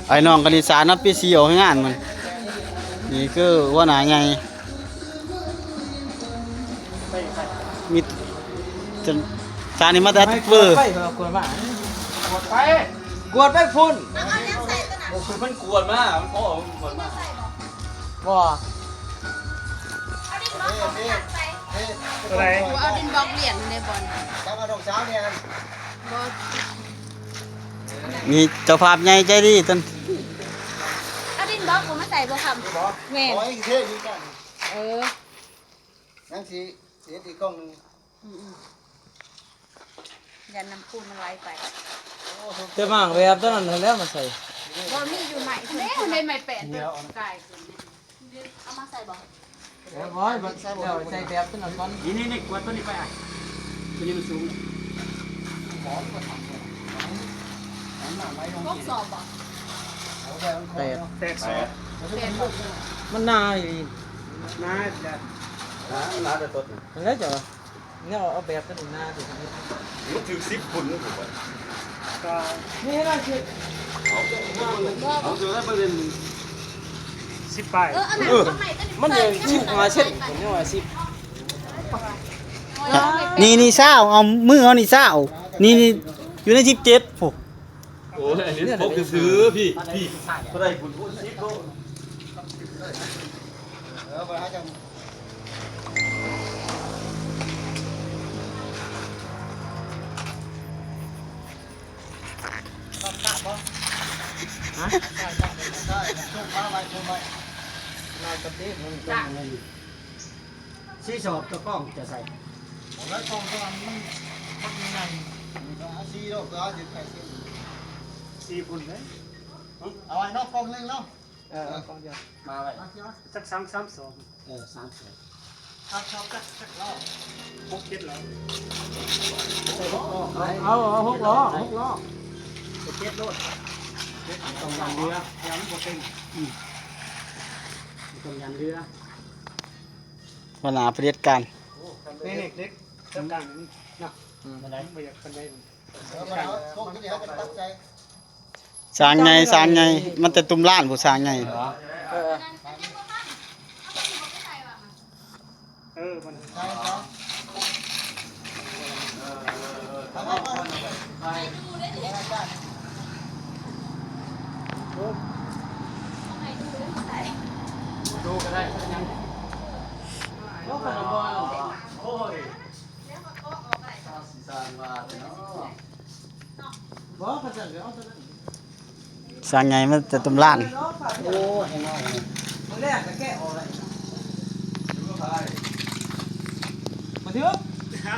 ไอ้น้องกนิษานับปี4ออกงานมันนี่คือว่าหนาใหญ่มีจนสารนี่มาแต่เวอร์ ไปกวนมากกวนไปพุ่น คือมันกวนมากมันโอ้มันกวนมาก บ่ อะไร เอาดินบล็อกเหรียญในบอล แล้วก็ดอกเช้าเนี่ย บอล นี่เจ้าภาพใหญ่ใจดีต้น เอาดินบล็อกผมมาใส่บ่คำแม่ โอ้ยเท่ดีกัน เออ นั่งสีเสียตีกล้องนึง อย่านำปูนมันไว้ไป เจ้ามั่งแบบตอนนั้นแล้วมาใส่ บอลมีอยู่ใหม่แล้วในใหม่8ตัวกายเอามาใส่บ่ แล้วร้อยมันใส่แบบตอนนั้นก่อน นี่กวนตัวนี้ไปอ่ะตัวนี้มันสูง พวกสอบบ่ แปด แตกสอบ มันนาอยู่ น่าจะ น้าจะต้น มันแล้วจ้ะเนี่ยเอาแบบตอนนั้นนาดิ มันถือ10คุณถูกป่ะ ก็ นี่ให้เราคิด เอาตัวได้ประเด็น 10ไป อันนั้นทำไมต้น มันยังชิบมาเช่นผมยังว่าชิบ นี่เศร้าเอามือเอานี่เศร้านี่อยู่ใน17โอ้ โอ้ยอันนี้พกซื้อพี่เท่าไรคุณพูด10โล ไปหาจัง ชี้สอบตะก้องจะใส่ แล้วกล้องตัวมันยังไงสีดอกก็เอาจุดไปสิ 4ปุ่นเลย เอาไว้นอกกล้องนึงเนาะ กองเดียว มาไว้ สัก332 30 ครับจักรอบ 6 7แล้ว เอาหกล้อ ต้องยันเรือยังบ่เป็นต้องยันเรือปัญหาเผด็จการ นี่เล็กจับกลางนี่นะไม่อยากคนใด พวกนี้เขาจะตัดใจ สร้างไงมันแต่ตุ้มล้านผู้สร้างไง มัน ใช่ครับดูก็ได้ ก็ขนมบอล โอ้ยสร้างมาเนาะ บ่เขาจะเอาตัวนั้น สร้างไงมันแต่ตุ้มล้าน โอ้ให้น้อยมันแรกจะแก้ออกเลย ดูก็ไป มาเถอะ